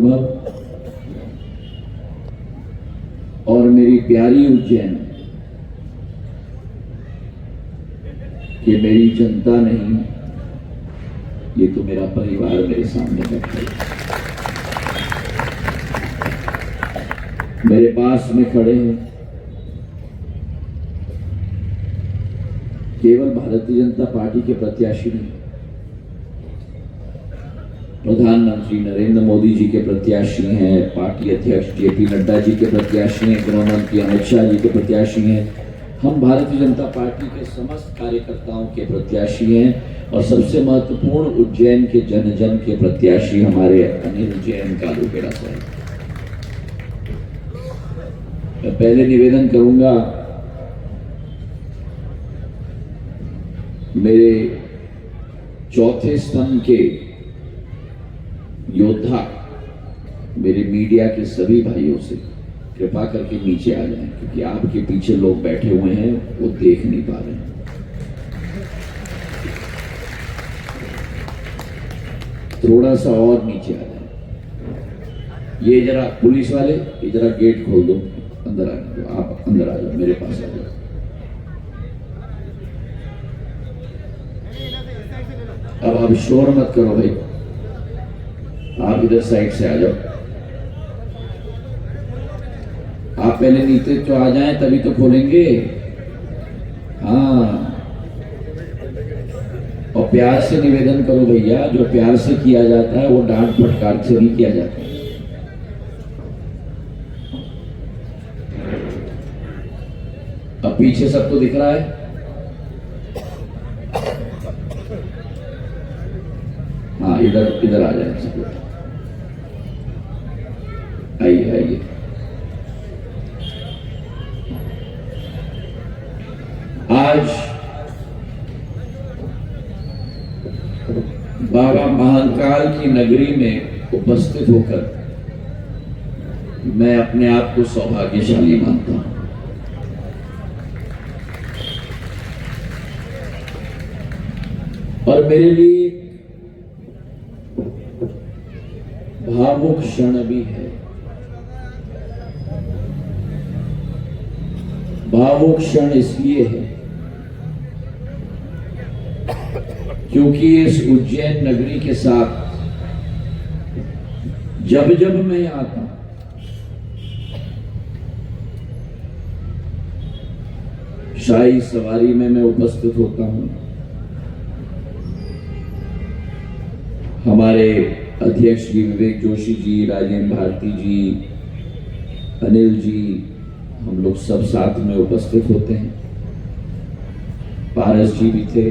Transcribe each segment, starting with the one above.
अनुभव और मेरी प्यारी उज्जैन कि मेरी जनता नहीं, ये तो मेरा परिवार मेरे सामने बैठा है, मेरे पास में खड़े हैं। केवल भारतीय जनता पार्टी के प्रत्याशी नहीं, प्रधानमंत्री नरेंद्र मोदी जी के प्रत्याशी हैं, पार्टी अध्यक्ष जेपी नड्डा जी के प्रत्याशी हैं, गृह मंत्री अमित शाह जी के प्रत्याशी हैं, हम भारतीय जनता पार्टी के समस्त कार्यकर्ताओं के प्रत्याशी हैं और सबसे महत्वपूर्ण उज्जैन के जन जन के प्रत्याशी हमारे अनिल जैन कालूपेड़ा साहब। मैं पहले निवेदन करूंगा, मेरे चौथे स्तंभ के योद्धा, मेरे मीडिया के सभी भाइयों से कृपा करके नीचे आ जाएं, क्योंकि आपके पीछे लोग बैठे हुए हैं, वो देख नहीं पा रहे हैं। थोड़ा सा और नीचे आ जाएं। ये जरा पुलिस वाले, ये जरा गेट खोल दो, अंदर आ जाओ, आप अंदर आ जाओ, मेरे पास आ जाओ। अब आप शोर मत करो भाई, आप इधर साइड से आ जाओ। आप पहले नीचे तो आ जाएं, तभी तो खोलेंगे। हाँ, और प्यार से निवेदन करो भैया, जो प्यार से किया जाता है वो डांट फटकार से नहीं किया जाता। अब पीछे सबको दिख रहा है? हाँ, इधर इधर आ जाए सब लोग, आइए आइए। आज बाबा महाकाल की नगरी में उपस्थित होकर मैं अपने आप को सौभाग्यशाली मानता हूं। और मेरे लिए भावुक क्षण भी है। भावुक क्षण इसलिए है क्योंकि इस उज्जैन नगरी के साथ जब जब मैं आता हूं, शाही सवारी में मैं उपस्थित होता हूं, हमारे अध्यक्ष जी विवेक जोशी जी, राजेंद्र भारती जी, अनिल जी, हम लोग सब साथ में उपस्थित होते हैं। पारस जी भी थे।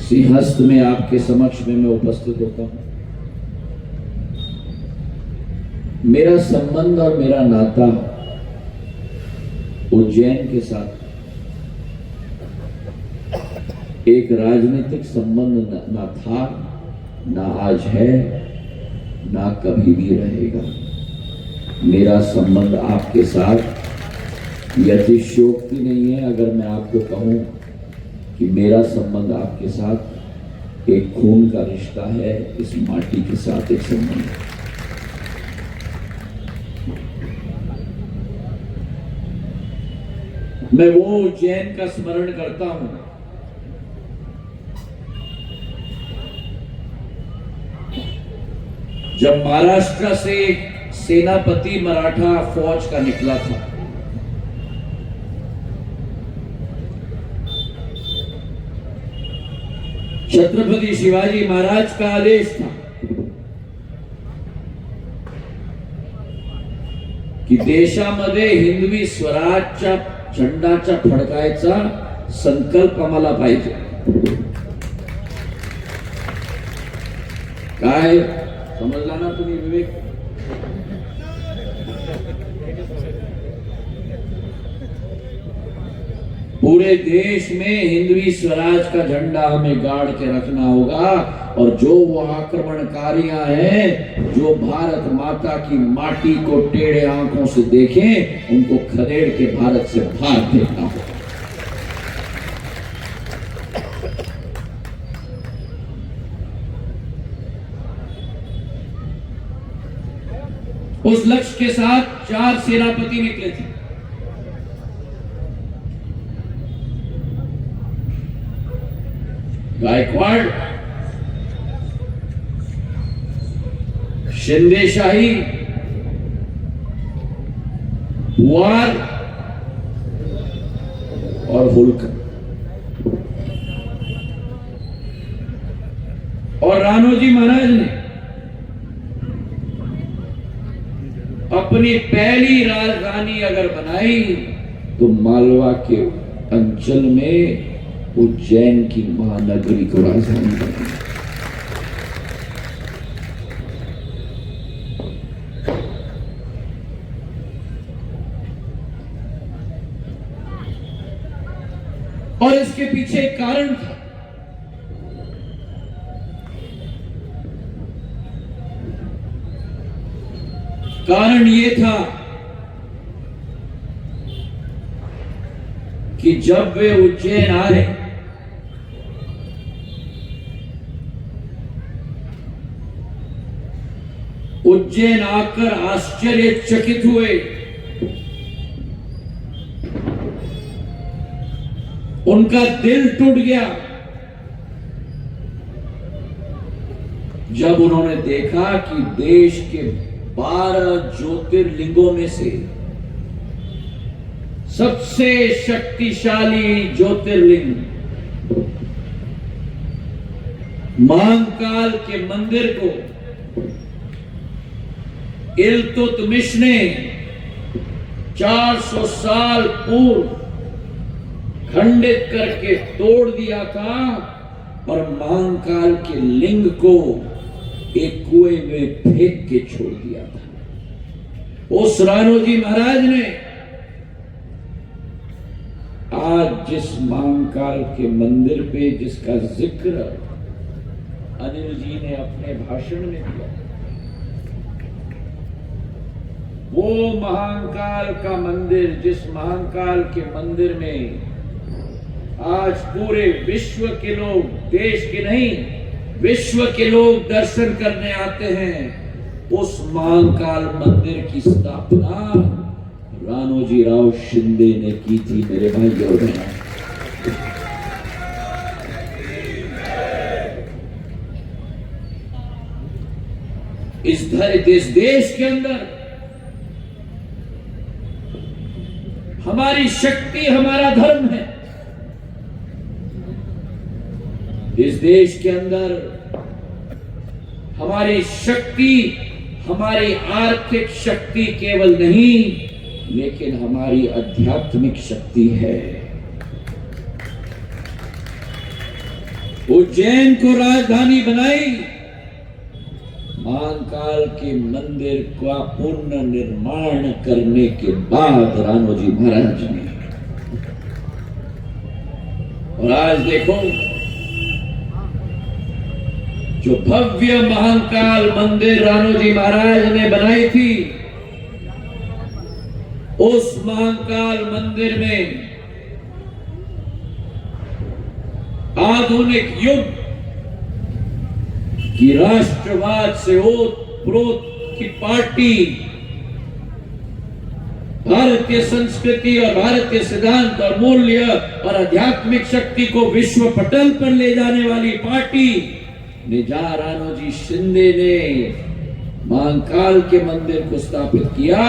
सिंहस्थ में आपके समक्ष में मैं उपस्थित होता हूं। मेरा संबंध और मेरा नाता उज्जैन के साथ एक राजनीतिक संबंध ना था, ना आज है, ना कभी भी रहेगा। मेरा संबंध आपके साथ यतिशयोक्ति नहीं है अगर मैं आपको कहूं कि मेरा संबंध आपके साथ एक खून का रिश्ता है, इस माटी के साथ एक संबंध है। मैं वो उज्जैन का स्मरण करता हूं जब महाराष्ट्र से एक सेनापति मराठा फौज का निकला था। छत्रपति शिवाजी महाराज का आदेश था की देशामध्ये हिंदवी स्वराज्याचा झेंडाचा फडकायचा संकल्प आम्हाला पाहिजे। काय समजला ना तुम्ही विवेक? पूरे देश में हिंदवी स्वराज का झंडा हमें गाड़ के रखना होगा और जो वो आक्रमणकारियां हैं जो भारत माता की माटी को टेढ़े आंखों से देखें, उनको खदेड़ के भारत से बाहर फेंकना होगा। उस लक्ष्य के साथ 4 सेनापति निकले थे। गायकवाड़, शिंदे शाही, पुआर और होलकर। और राणोजी महाराज ने अपनी पहली राजधानी अगर बनाई तो मालवा के अंचल में उज्जैन की महानगरी को राजधानी बनाई। और इसके पीछे एक कारण था। कारण यह था कि जब वे उज्जैन आए उज्जैन आकर आश्चर्यचकित हुए। उनका दिल टूट गया जब उन्होंने देखा कि देश के 12 ज्योतिर्लिंगों में से सबसे शक्तिशाली ज्योतिर्लिंग महाकाल के मंदिर को इल्तुतमिश ने 400 साल पूर्व खंडित करके तोड़ दिया था और महाकाल के लिंग को एक कुएं में फेंक के छोड़ दिया था। उस राणोजी महाराज ने आज जिस महाकाल के मंदिर पे जिसका जिक्र अनिल जी ने अपने भाषण में किया, वो महाकाल का मंदिर, जिस महाकाल के मंदिर में आज पूरे विश्व के लोग, देश के नहीं विश्व के लोग दर्शन करने आते हैं, उस महाकाल मंदिर की स्थापना राणोजी राव शिंदे ने की थी। मेरे भाई और बहनों, इस देश के अंदर हमारी शक्ति हमारा धर्म है। इस देश के अंदर हमारी शक्ति, हमारी आर्थिक शक्ति केवल नहीं, लेकिन हमारी आध्यात्मिक शक्ति है। उज्जैन को राजधानी बनाई, महाकाल के मंदिर का पुनर्निर्माण करने के बाद राणोजी महाराज ने। और आज देखो, जो भव्य महाकाल मंदिर राणोजी महाराज ने बनाई थी, उस महाकाल मंदिर में आधुनिक युग की राष्ट्रवाद से ओतप्रोत की पार्टी भारतीय संस्कृति और भारतीय सिद्धांत और मूल्य और आध्यात्मिक शक्ति को विश्व पटल पर ले जाने वाली पार्टी ने जहां राणोजी शिंदे ने महाकाल के मंदिर को स्थापित किया,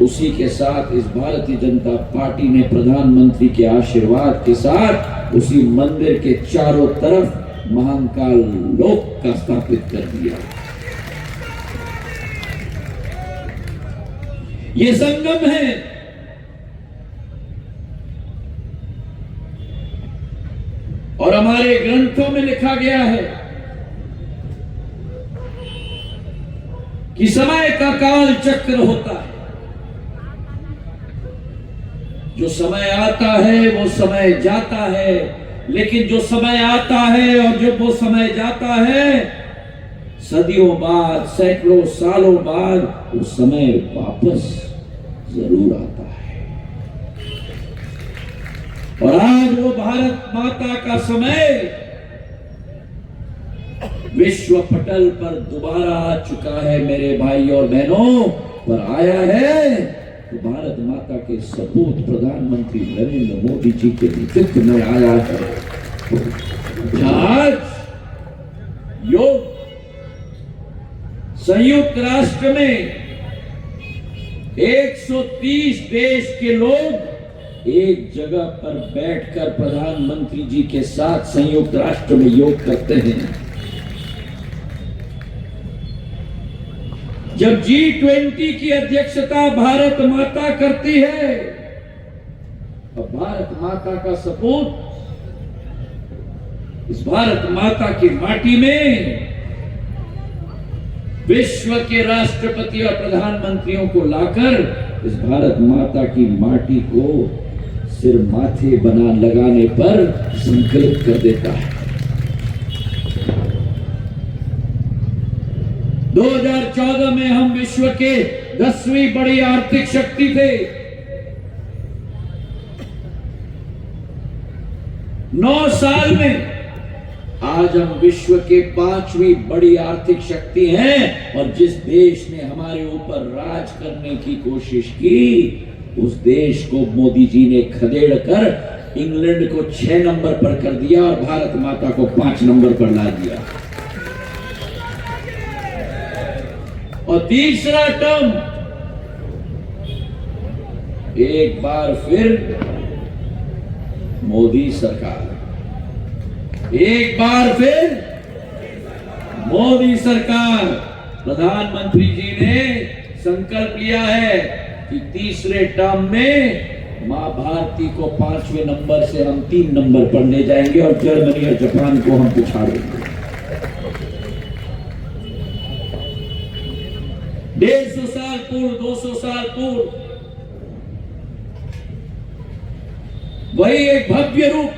उसी के साथ इस भारतीय जनता पार्टी ने प्रधानमंत्री के आशीर्वाद के साथ उसी मंदिर के चारों तरफ महाकाल लोक का स्थापित कर दिया। ये संगम है। और हमारे ग्रंथों में लिखा गया है कि समय का काल चक्र होता है। जो समय आता है वो समय जाता है, लेकिन जो समय आता है और जो वो समय जाता है, सदियों बाद, सैकड़ों सालों बाद वो समय वापस जरूर आता है। और आज वो भारत माता का समय विश्व पटल पर दोबारा आ चुका है मेरे भाई और बहनों, पर आया है तो भारत माता के सपूत प्रधानमंत्री नरेंद्र मोदी जी के नेतृत्व में आया है। आज योग संयुक्त राष्ट्र में 130 देश के लोग एक जगह पर बैठकर प्रधानमंत्री जी के साथ संयुक्त राष्ट्र में योग करते हैं। जब G20 की अध्यक्षता भारत माता करती है और भारत माता का सपूत इस भारत माता की माटी में विश्व के राष्ट्रपति और प्रधानमंत्रियों को लाकर इस भारत माता की माटी को सिर माथे बना लगाने पर संकल्प कर देता है। 2014 में हम विश्व के 10वीं बड़ी आर्थिक शक्ति थे। 9 साल में आज हम विश्व के 5वीं बड़ी आर्थिक शक्ति हैं और जिस देश ने हमारे ऊपर राज करने की कोशिश की उस देश को मोदी जी ने खदेड़ कर इंग्लैंड को 6 नंबर पर कर दिया और भारत माता को 5 नंबर पर ला दिया। और तीसरा टर्म एक बार फिर मोदी सरकार, एक बार फिर मोदी सरकार। प्रधानमंत्री जी ने संकल्प लिया है कि तीसरे टर्म में मां भारती को 5वें नंबर से हम 3 नंबर पर ले जाएंगे और जर्मनी और जापान को हम पिछाड़ेंगे। 150 साल पूर्व, 200 साल पूर्व वही एक भव्य रूप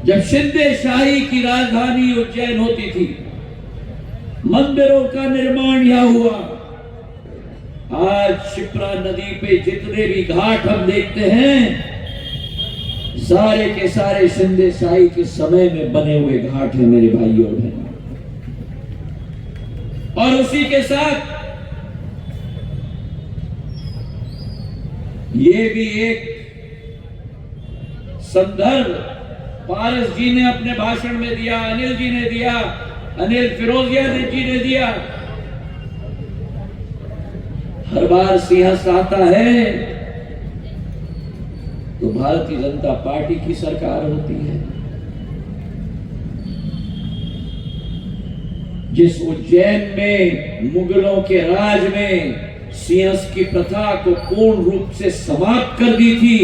जब शिंदे शाही की राजधानी उज्जैन होती थी, मंदिरों का निर्माण यहां हुआ। आज शिप्रा नदी पे जितने भी घाट हम देखते हैं सारे के सारे शिंदे शाही के समय में बने हुए घाट हैं मेरे भाई और बहनों। और उसी के साथ ये भी एक संदर्भ पारस जी ने अपने भाषण में दिया, अनिल जी ने दिया, अनिल फिरोजिया जी ने दिया। हर बार सिंहस्थ आता है तो भारतीय जनता पार्टी की सरकार होती है। जिस उज्जैन में मुगलों के राज में सिंहस्थ की प्रथा को पूर्ण रूप से समाप्त कर दी थी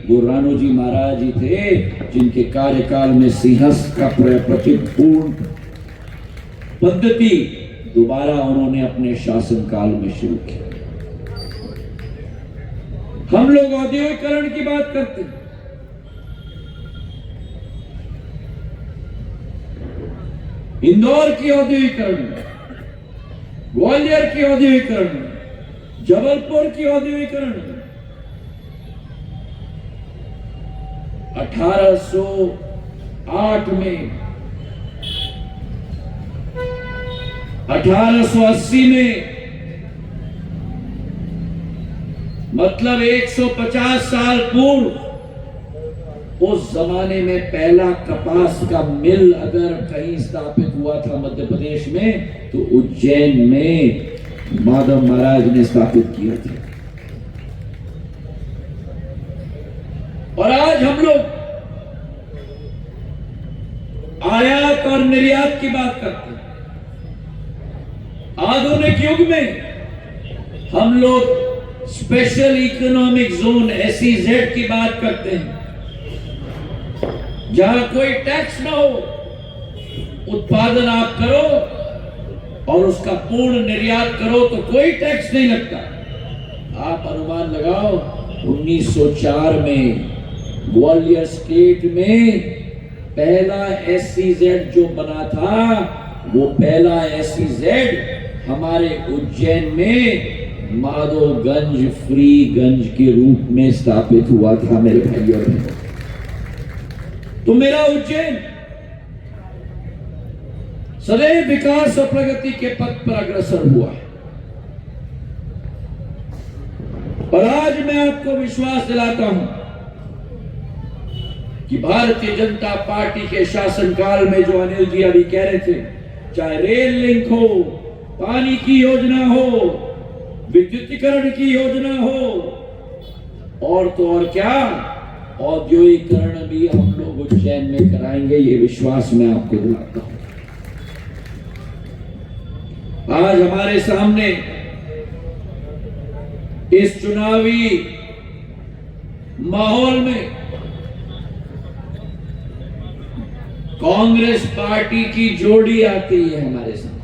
वो राणोजी महाराज जी थे, जिनके कार्यकाल में सिंहस्थ का पूर्ण पद्धति दोबारा उन्होंने अपने शासनकाल में शुरू की। हम लोग औद्योगिकरण की बात करते हैं। इंदौर की औद्योगिकरण, ग्वालियर की औद्योगिकरण, जबलपुर की औद्योगिकरण 1808 में, 1880 में, मतलब 150 साल पूर्व उस जमाने में पहला कपास का मिल अगर कहीं स्थापित हुआ था मध्य प्रदेश में तो उज्जैन में माधव महाराज ने स्थापित किया था। और आज हम लोग आयात और निर्यात की बात करते हैं। आधुनिक युग में हम लोग स्पेशल इकोनॉमिक जोन SEZ की बात करते हैं, जहां कोई टैक्स ना हो, उत्पादन आप करो और उसका पूर्ण निर्यात करो तो कोई टैक्स नहीं लगता। आप अनुमान लगाओ 1904 में ग्वालियर स्टेट में पहला SEZ जो बना था वो पहला SEZ हमारे उज्जैन में माधवगंज फ्रीगंज के रूप में स्थापित हुआ था मेरे भाइयों और बहनों। तो मेरा उज्जैन सदैव विकास और प्रगति के पथ पर अग्रसर हुआ है। और आज मैं आपको विश्वास दिलाता हूं कि भारतीय जनता पार्टी के शासनकाल में जो अनिल जी अभी कह रहे थे, चाहे रेल लिंक हो, पानी की योजना हो, विद्युतीकरण की योजना हो, और तो और क्या, औद्योगिकरण भी हम लोग उज्जैन में कराएंगे, ये विश्वास मैं आपको दिलाता हूं। आज हमारे सामने इस चुनावी माहौल में कांग्रेस पार्टी की जोड़ी आती है हमारे सामने।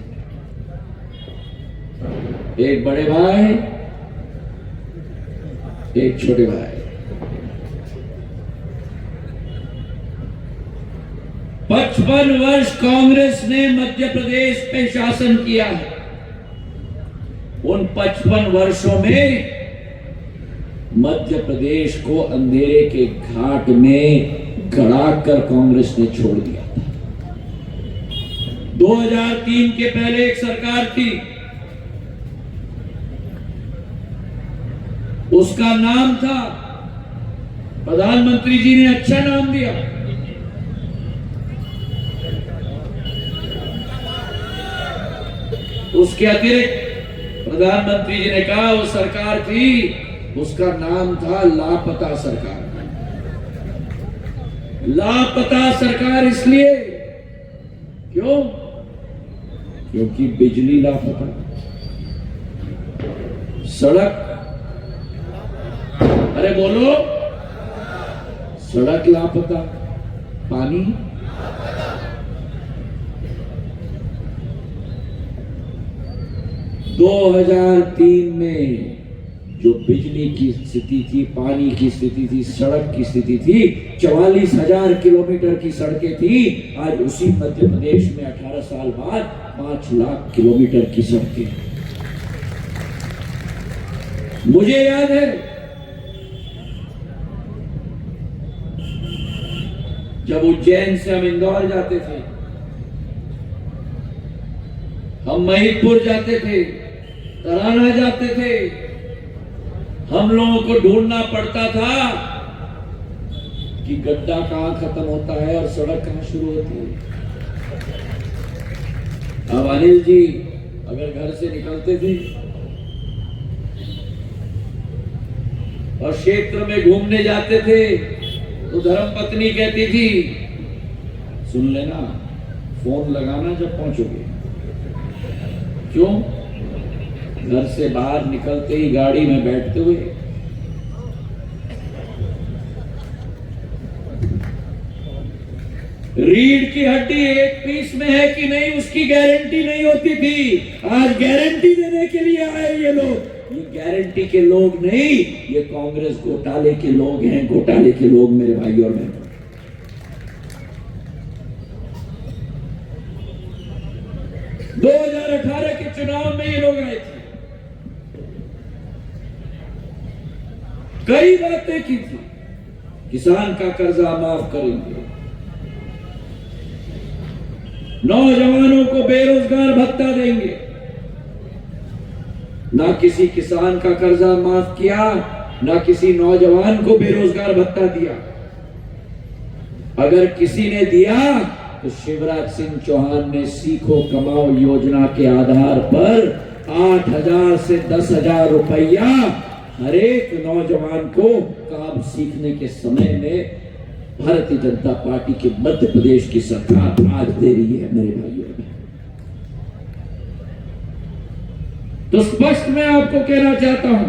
एक बड़े भाई, एक छोटे भाई। 55 वर्ष कांग्रेस ने मध्य प्रदेश पे शासन किया है। उन 55 वर्षों में मध्य प्रदेश को अंधेरे के घाट में गड़ाकर कांग्रेस ने छोड़ दिया था। 2003 के पहले एक सरकार थी, उसका नाम था, प्रधानमंत्री जी ने अच्छा नाम दिया, उसके अतिरिक्त प्रधानमंत्री जी ने कहा वो सरकार थी, उसका नाम था लापता सरकार। लापता सरकार इसलिए क्यों? क्योंकि बिजली लापता, सड़क, अरे बोलो, सड़क लापता, पानी, 2003 में जो बिजली की स्थिति थी, पानी की स्थिति थी, सड़क की स्थिति थी, 44,000 किलोमीटर की सड़कें थी। आज उसी मध्य प्रदेश में 18 साल बाद 5 लाख किलोमीटर की सड़कें। मुझे याद है जब उज्जैन से हम इंदौर जाते थे, हम महिदपुर जाते थे, तराना जाते थे, हम लोगों को ढूंढना पड़ता था कि गड्ढा कहां खत्म होता है और सड़क कहां शुरू होती है। अब अनिल जी अगर घर से निकलते थे और क्षेत्र में घूमने जाते थे तो धर्मपत्नी कहती थी, सुन लेना, फोन लगाना जब पहुंचोगे। क्यों? घर से बाहर निकलते ही गाड़ी में बैठते हुए रीढ़ की हड्डी एक पीस में है कि नहीं उसकी गारंटी नहीं होती थी। आज गारंटी देने के लिए आए ये लोग। ये गारंटी के लोग नहीं, ये कांग्रेस घोटाले के लोग हैं, घोटाले के लोग मेरे भाई और बहनों। दो 2018 के चुनाव में ये लोग आए थे, कई बातें की थी, किसान का कर्जा माफ करेंगे, नौजवानों को बेरोजगार भत्ता देंगे। ना किसी किसान का कर्जा माफ किया, ना किसी नौजवान को बेरोजगार भत्ता दिया। अगर किसी ने दिया तो शिवराज सिंह चौहान ने सीखो कमाओ योजना के आधार पर 8,000 से 10,000 रुपया हर एक नौजवान को काम सीखने के समय में भारतीय जनता पार्टी के मध्य प्रदेश की सरकार आज दे रही है मेरे भाइयों। तो स्पष्ट मैं आपको कहना चाहता हूं,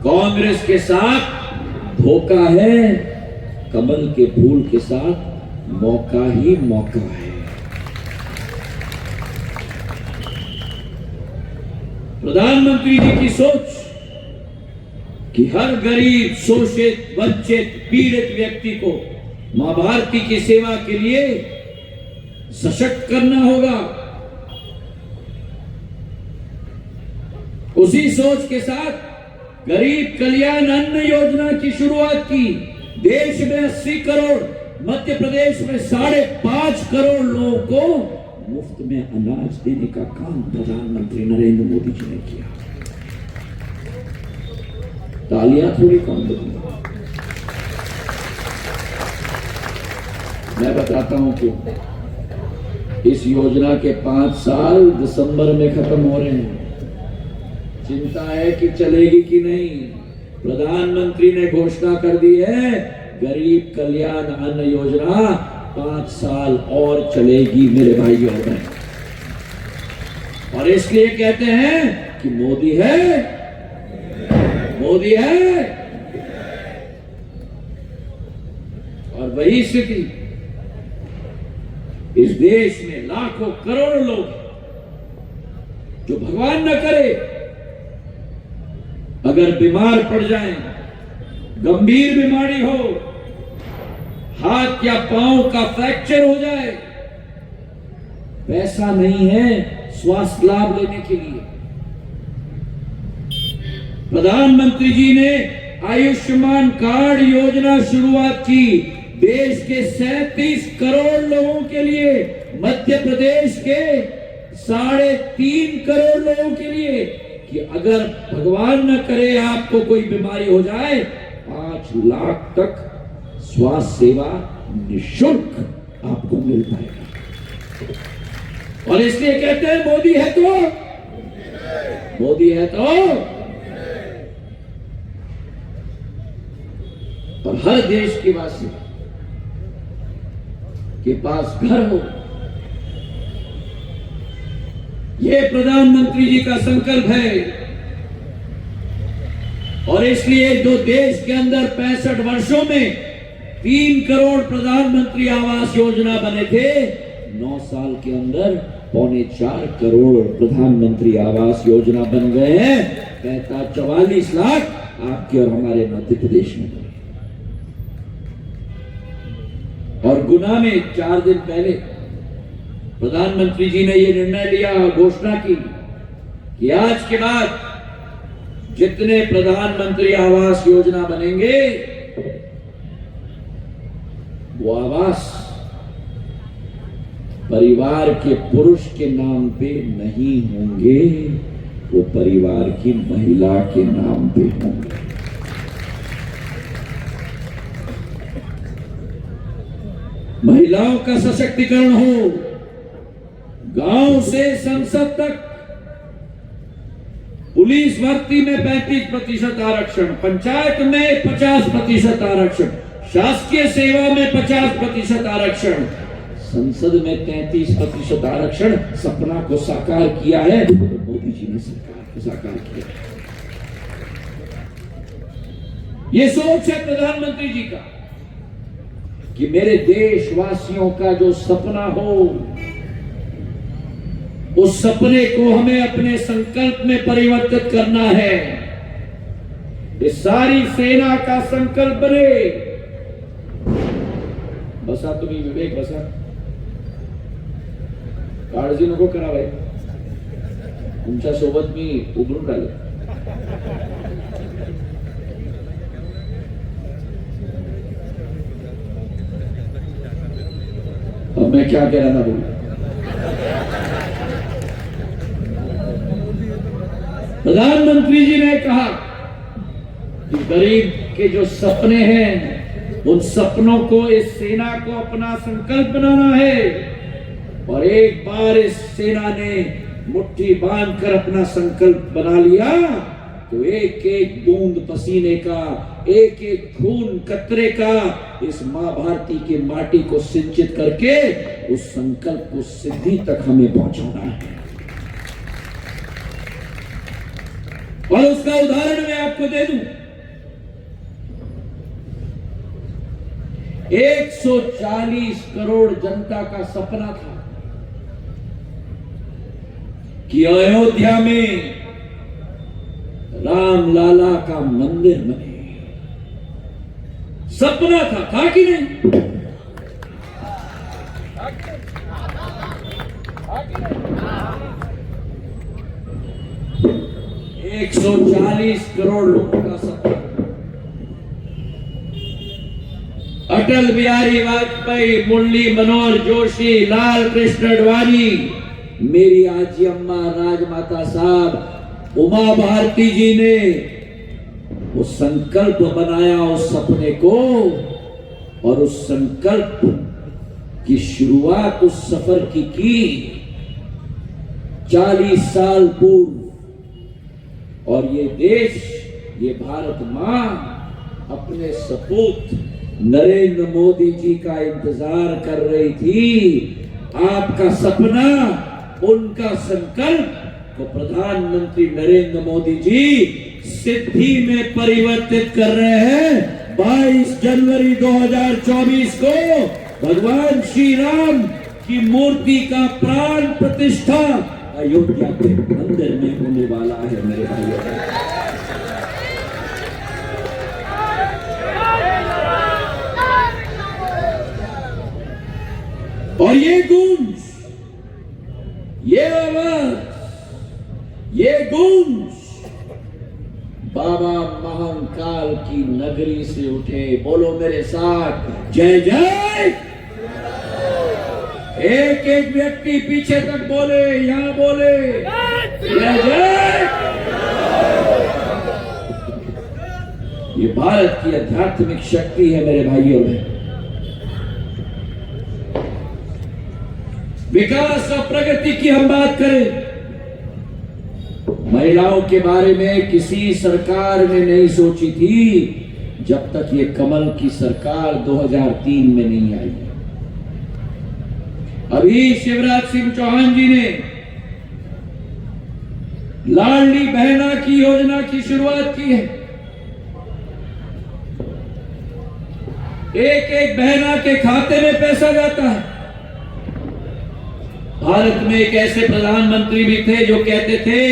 कांग्रेस के साथ धोखा है, कमल के फूल के साथ मौका ही मौका है। प्रधानमंत्री जी की सोच कि हर गरीब, शोषित, वंचित, पीड़ित व्यक्ति को मां भारती की सेवा के लिए सशक्त करना होगा, उसी सोच के साथ गरीब कल्याण अन्न योजना की शुरुआत की। देश में 80 करोड़ मध्य प्रदेश में 5.5 करोड़ लोगों को मुफ्त में अनाज देने का काम प्रधानमंत्री नरेंद्र मोदी जी ने किया। तालियां थोड़ी कम दूंगा। मैं बताता हूं कि इस योजना के 5 साल दिसंबर में खत्म हो रहे हैं। चिंता है कि चलेगी कि नहीं। प्रधानमंत्री ने घोषणा कर दी है, गरीब कल्याण अन्न योजना 5 साल और चलेगी मेरे भाई और बहन। और इसलिए कहते हैं कि मोदी है, मोदी है। और वही स्थिति इस देश में लाखों करोड़ों लोग जो भगवान न करे अगर बीमार पड़ जाएं, गंभीर बीमारी हो, हाथ या पांव का फ्रैक्चर हो जाए, पैसा नहीं है स्वास्थ्य लाभ लेने के लिए। प्रधानमंत्री जी ने आयुष्मान कार्ड योजना शुरुआत की देश के 37 करोड़ लोगों के लिए, मध्य प्रदेश के 3.5 करोड़ लोगों के लिए, कि अगर भगवान न करे आपको कोई बीमारी हो जाए 5 लाख तक स्वास्थ्य सेवा निःशुल्क आपको मिल पाएगा। और इसलिए कहते हैं मोदी है तो, मोदी है तो। और हर देश के वासी के पास घर हो, यह प्रधानमंत्री जी का संकल्प है। और इसलिए जो देश के अंदर 65 वर्षों में 3 करोड़ प्रधानमंत्री आवास योजना बने थे, 9 साल के अंदर 3.25 करोड़ प्रधानमंत्री आवास योजना बन गए हैं। 44 लाख आपके और हमारे मध्य प्रदेश में। और गुना में 4 दिन पहले प्रधानमंत्री जी ने यह निर्णय लिया, घोषणा की कि आज के बाद जितने प्रधानमंत्री आवास योजना बनेंगे वो आवास परिवार के पुरुष के नाम पे नहीं होंगे, वो परिवार की महिला के नाम पे होंगे। महिलाओं का सशक्तिकरण हो, गांव से संसद तक पुलिस भर्ती में 35% आरक्षण, पंचायत में 50% आरक्षण, शासकीय सेवा में 50% आरक्षण, संसद में 33% आरक्षण। सपना को साकार किया है तो मोदी जी ने साकार किया। ये सोच है प्रधानमंत्री जी का कि मेरे देशवासियों का जो सपना हो, उस सपने को हमें अपने संकल्प में परिवर्तित करना है। इस सारी सेना का संकल्प बने। बसा तुम्ही विवेक बसा, काळजी नको करा भाई, तुमच्या सोबत मी उभरून राहिले। अब मैं क्या कह रहा था बोल। प्रधानमंत्री जी ने कहा कि गरीब के जो सपने हैं, उन सपनों को, इस सेना को अपना संकल्प बनाना है। और एक बार इस सेना ने मुट्ठी बांधकर अपना संकल्प बना लिया तो एक एक बूंद पसीने का, एक एक खून कतरे का इस मां भारती की माटी को सिंचित करके उस संकल्प को सिद्धि तक हमें पहुंचाना है। और उसका उदाहरण मैं आपको दे दूं। 140 करोड़ जनता का सपना था कि अयोध्या में राम लाला का मंदिर बने। सपना था कि नहीं? 140 करोड़ लोगों का सपना। अटल बिहारी वाजपेयी, मुरली मनोहर जोशी, लाल कृष्ण अडवाणी, मेरी आजी अम्मा राजमाता साहब, उमा भारती जी ने वो संकल्प बनाया उस सपने को, और उस संकल्प की शुरुआत उस सफर की 40 साल पूर्व। और ये देश, ये भारत मां अपने सपूत नरेंद्र मोदी जी का इंतजार कर रही थी। आपका सपना, उनका संकल्प को प्रधानमंत्री नरेंद्र मोदी जी सिद्धि में परिवर्तित कर रहे हैं। 22 जनवरी 2024 को भगवान श्री राम की मूर्ति का प्राण प्रतिष्ठा अयोध्या के मंदिर में होने वाला है मेरे भाइयों। और ये गूंज, ये आवाज, ये गूंज बाबा महाकाल की नगरी से उठे। बोलो मेरे साथ, जय जय। एक एक व्यक्ति पीछे तक बोले, यहां बोले, जय जय। ये भारत की आध्यात्मिक शक्ति है मेरे भाइयों में। विकास और प्रगति की हम बात करें, महिलाओं के बारे में किसी सरकार ने नहीं सोची थी जब तक ये कमल की सरकार 2003 में नहीं आई। अभी शिवराज सिंह चौहान जी ने लाडली बहना की योजना की शुरुआत की है। एक एक बहना के खाते में पैसा जाता है। भारत में एक ऐसे प्रधानमंत्री भी थे जो कहते थे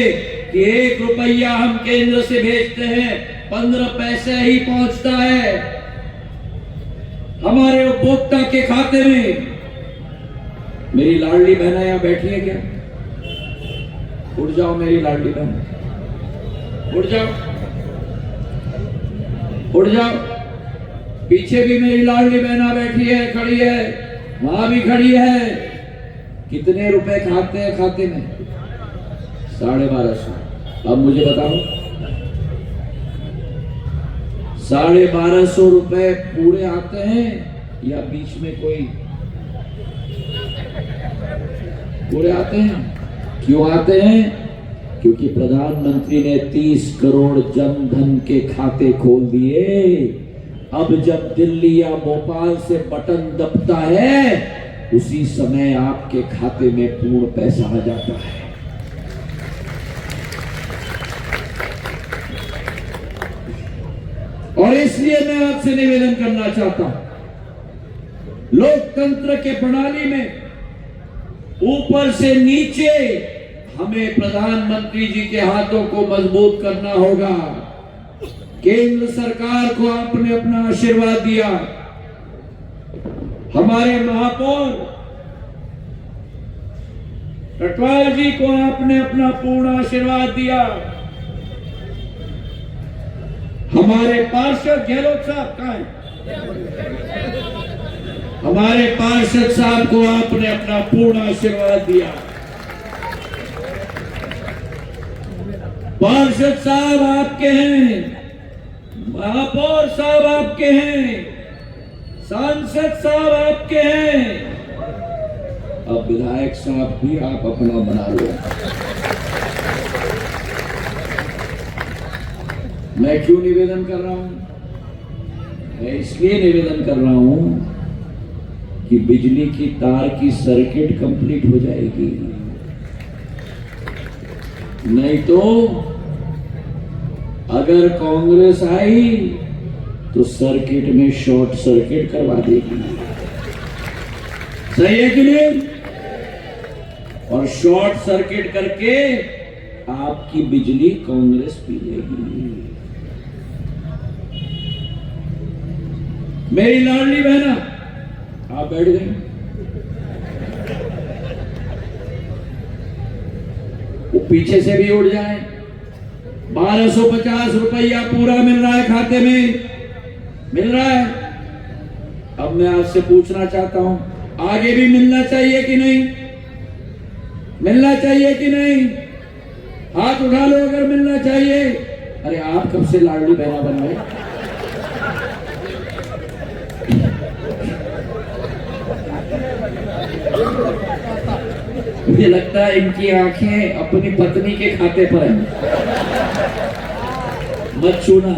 कि 1 रुपया हम केंद्र से भेजते हैं, 15 पैसे ही पहुंचता है हमारे उपभोक्ता के खाते में। मेरी लाडली बहना यहां बैठी है क्या? उठ जाओ मेरी लाडली बहन, उठ जाओ, उठ जाओ। पीछे भी मेरी लाडली बहना बैठी है, खड़ी है, वहां भी खड़ी है। कितने रुपए खाते हैं खाते में? 1250। अब मुझे बताओ, 1250 रुपए पूरे आते हैं या बीच में कोई पूरे आते हैं? क्यों आते हैं? क्योंकि प्रधानमंत्री ने 30 करोड़ जन धन के खाते खोल दिए। अब जब दिल्ली या भोपाल से बटन दबता है, उसी समय आपके खाते में पूर्ण पैसा आ जाता है। और इसलिए मैं आपसे निवेदन करना चाहता हूं, लोकतंत्र के प्रणाली में ऊपर से नीचे हमें प्रधानमंत्री जी के हाथों को मजबूत करना होगा। केंद्र सरकार को आपने अपना आशीर्वाद दिया, हमारे महापौर कटवाल जी को आपने अपना पूर्ण आशीर्वाद दिया, हमारे पार्षद गहलोत साहब कहाँ हैं? हमारे पार्षद साहब को आपने अपना पूर्ण आशीर्वाद दिया। पार्षद साहब आपके हैं, महापौर साहब आपके हैं, सांसद साहब आपके हैं, अब विधायक साहब भी आप अपना बना लो। मैं क्यों निवेदन कर रहा हूं? मैं इसलिए निवेदन कर रहा हूं कि बिजली की तार की सर्किट कंप्लीट हो जाएगी, नहीं तो अगर कांग्रेस आई तो सर्किट में शॉर्ट सर्किट करवा देगी। सही है कि नहीं? और शॉर्ट सर्किट करके आपकी बिजली कांग्रेस पी लेगी। मेरी लाडली बहना आप बैठ गई, वो पीछे से भी उड़ जाए। 1250 रुपया पूरा मिल रहा है, खाते में मिल रहा है। अब अब मैं आपसे पूछना चाहता हूं, आगे भी मिलना चाहिए कि नहीं? मिलना चाहिए कि नहीं? हाथ उठा लो अगर मिलना चाहिए। अरे आप कब से लाडली बहना बन गए? मुझे लगता है इनकी आंखें अपनी पत्नी के खाते पर हैं। मत छूना,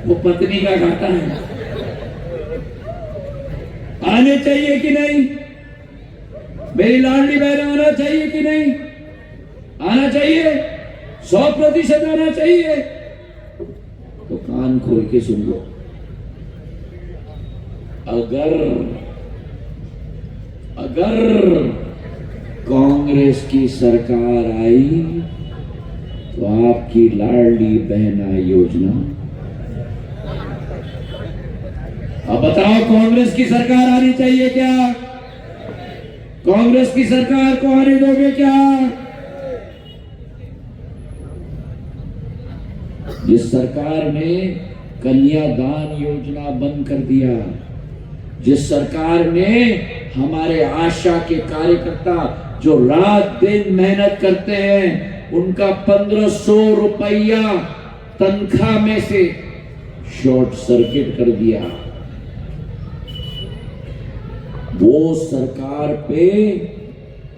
वो पत्नी का खाता है। आने चाहिए कि नहीं? मेरी लाडली बहन आना चाहिए कि नहीं? आना चाहिए, 100% आना चाहिए। तो कान खोल के सुन लो, अगर कांग्रेस की सरकार आई तो आपकी लाडली बहना योजना। अब बताओ, कांग्रेस की सरकार आनी चाहिए क्या? कांग्रेस की सरकार को आने दोगे क्या? जिस सरकार ने कन्यादान योजना बंद कर दिया, जिस सरकार ने हमारे आशा के कार्यकर्ता जो रात दिन मेहनत करते हैं उनका 1500 रुपया तनख्वाह में से शॉर्ट सर्किट कर दिया, वो सरकार पे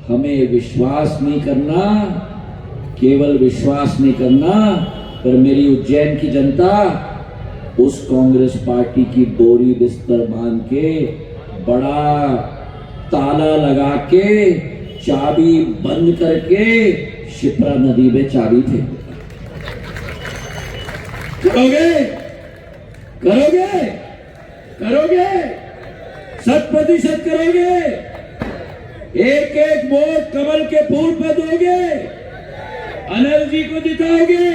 हमें विश्वास नहीं करना, केवल विश्वास नहीं करना, पर मेरी उज्जैन की जनता उस कांग्रेस पार्टी की बोरी बिस्तर बांध के, बड़ा ताला लगा के, चाबी बंद करके शिप्रा नदी में चाबी फेंक देगा। करोगे? करोगे? करोगे? 100% करोगे? एक एक वोट कमल के फूल पर दोगे? अनिल जी को जिताओगे?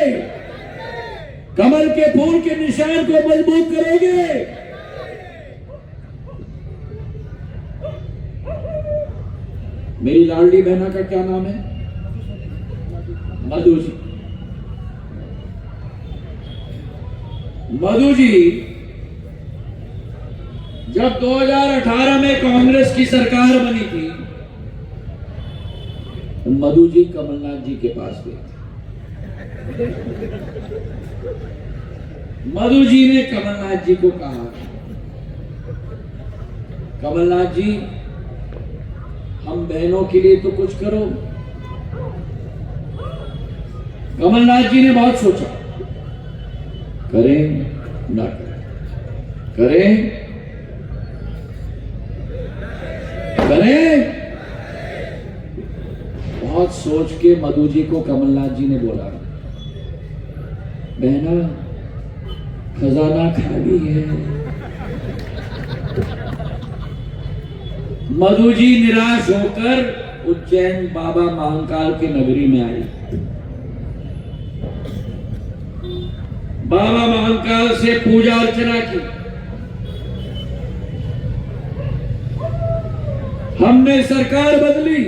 कमल के फूल के निशान को मजबूत करोगे? मेरी लाडली बहना का क्या नाम है? मधु जी। मधु जी जब 2018 में कांग्रेस की सरकार बनी थी, मधु जी कमलनाथ जी के पास गए। मधु जी ने कमलनाथ जी को कहा, कमलनाथ जी हम बहनों के लिए तो कुछ करो। कमलनाथ जी ने बहुत सोचा, करें ना करें, करें करें। बहुत सोच के मधु जी को कमलनाथ जी ने बोला, बहना खजाना खाली है। मधु जी निराश होकर उज्जैन बाबा महाकाल के नगरी में आई। बाबा महाकाल से पूजा अर्चना की। हमने सरकार बदली।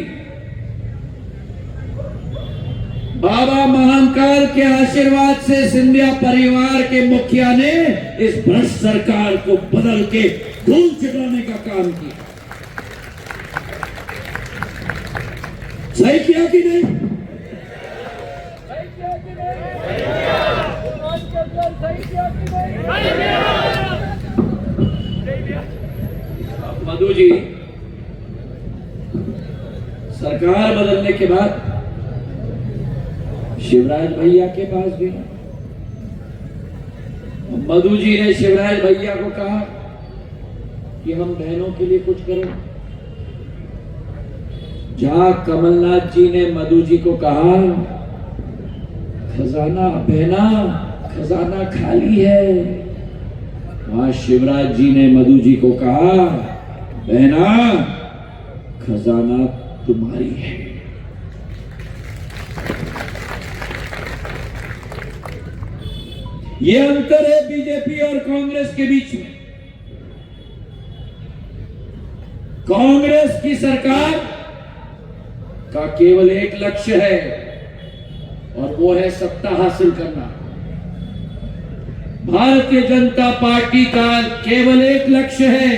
बाबा महाकाल के आशीर्वाद से सिंधिया परिवार के मुखिया ने इस भ्रष्ट सरकार को बदल के धूल छिटाने का काम किया। सही किया कि नहीं? मधु जी सरकार बदलने के बाद शिवराज भैया के पास गए। मधु जी ने शिवराज भैया को कहा कि हम बहनों के लिए कुछ करो। जहां कमलनाथ जी ने मधु जी को कहा खजाना बहना खजाना खाली है, वहां शिवराज जी ने मधु जी को कहा बहना खजाना तुम्हारी है। ये अंतर है बीजेपी और कांग्रेस के बीच में। कांग्रेस की सरकार का केवल एक लक्ष्य है और वो है सत्ता हासिल करना। भारतीय जनता पार्टी का केवल एक लक्ष्य है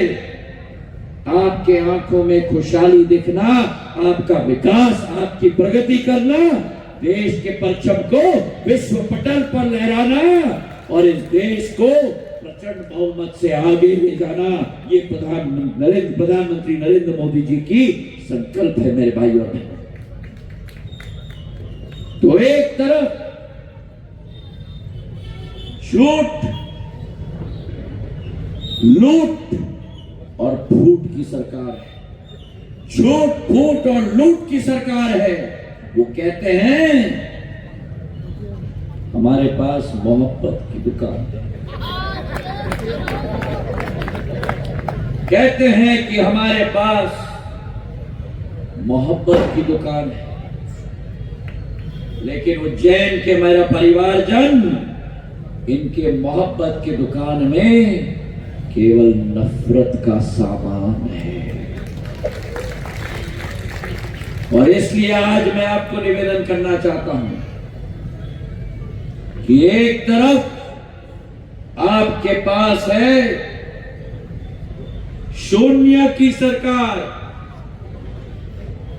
आपके आंखों में खुशहाली दिखना, आपका विकास, आपकी प्रगति करना, देश के परचम को विश्व पटल पर लहराना और इस देश को प्रचंड बहुमत से आगे ले जाना, ये प्रधानमंत्री नरेंद्र मोदी जी की संकल्प है मेरे भाई और बहनों। तो एक तरफ झूठ, लूट और फूट की सरकार है, झूठ, फूट और लूट की सरकार है। वो कहते हैं हमारे पास मोहब्बत की दुकान है, कहते हैं कि हमारे पास मोहब्बत की दुकान है, लेकिन उज्जैन के मेरा परिवारजन, इनके मोहब्बत की दुकान में केवल नफरत का सामान है। और इसलिए आज मैं आपको निवेदन करना चाहता हूं कि एक तरफ आपके पास है शून्य की सरकार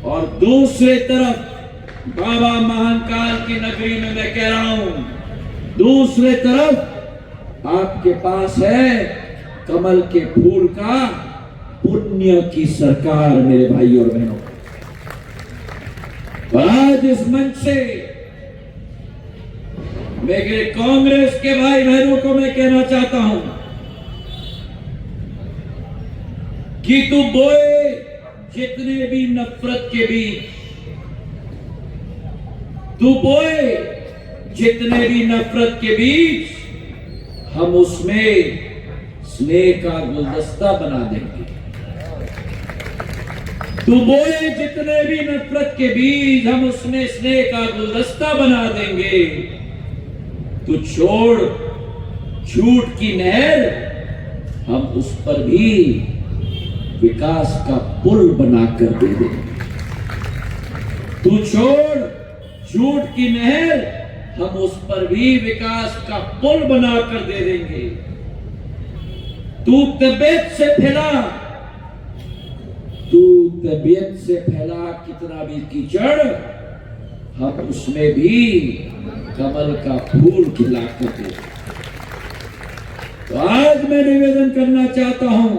और दूसरे तरफ बाबा महाकाल की नगरी में मैं कह रहा हूं, दूसरे तरफ आपके पास है कमल के फूल का पुण्य की सरकार मेरे भाई और बहनों। और आज इस मंच से मेरे कांग्रेस के भाई बहनों को मैं कहना चाहता हूं कि तू बोए जितने भी नफरत के बीज, तू बोए जितने भी नफरत के बीज, हम उसमें स्नेह का गुलदस्ता बना देंगे। तू बोए जितने भी नफरत के बीज, हम उसमें स्नेह का गुलदस्ता बना देंगे। तू छोड़ झूठ की नहर, हम उस पर भी विकास का पुल बनाकर दे देंगे। तू छोड़ झूठ की नहर, हम उस पर भी विकास का पुल बनाकर दे देंगे। तू तबीयत से फैला, तू तबीयत से फैला कितना भी कीचड़, हम उसमें भी कमल का फूल खिलाकर दे। तो आज मैं निवेदन करना चाहता हूं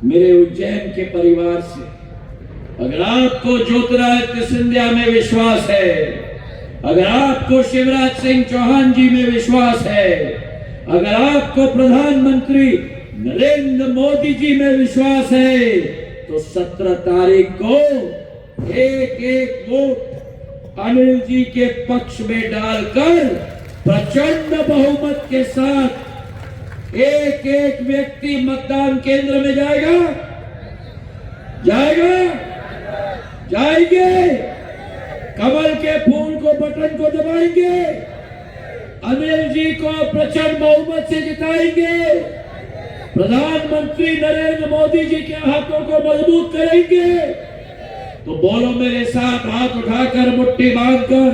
मेरे उज्जैन के परिवार से, अगर आपको ज्योतिरादित्य सिंधिया में विश्वास है, अगर आपको शिवराज सिंह चौहान जी में विश्वास है, अगर आपको प्रधानमंत्री नरेंद्र मोदी जी में विश्वास है, तो 17 तारीख को एक एक वोट अनिल जी के पक्ष में डालकर प्रचंड बहुमत के साथ एक एक व्यक्ति मतदान केंद्र में जाएगा, जाएगा, जाएंगे, कमल के फूल को, बटन को दबाएंगे, अनिल जी को प्रचंड बहुमत से जिताएंगे, प्रधानमंत्री नरेंद्र मोदी जी के हाथों को मजबूत करेंगे। तो बोलो मेरे साथ, हाथ उठाकर मुट्ठी बांधकर,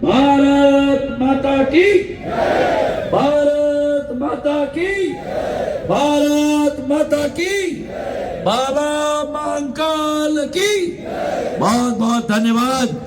भारत माता की, भारत माता की, भारत माता की, बाबा महाकाल की। बहुत बहुत धन्यवाद।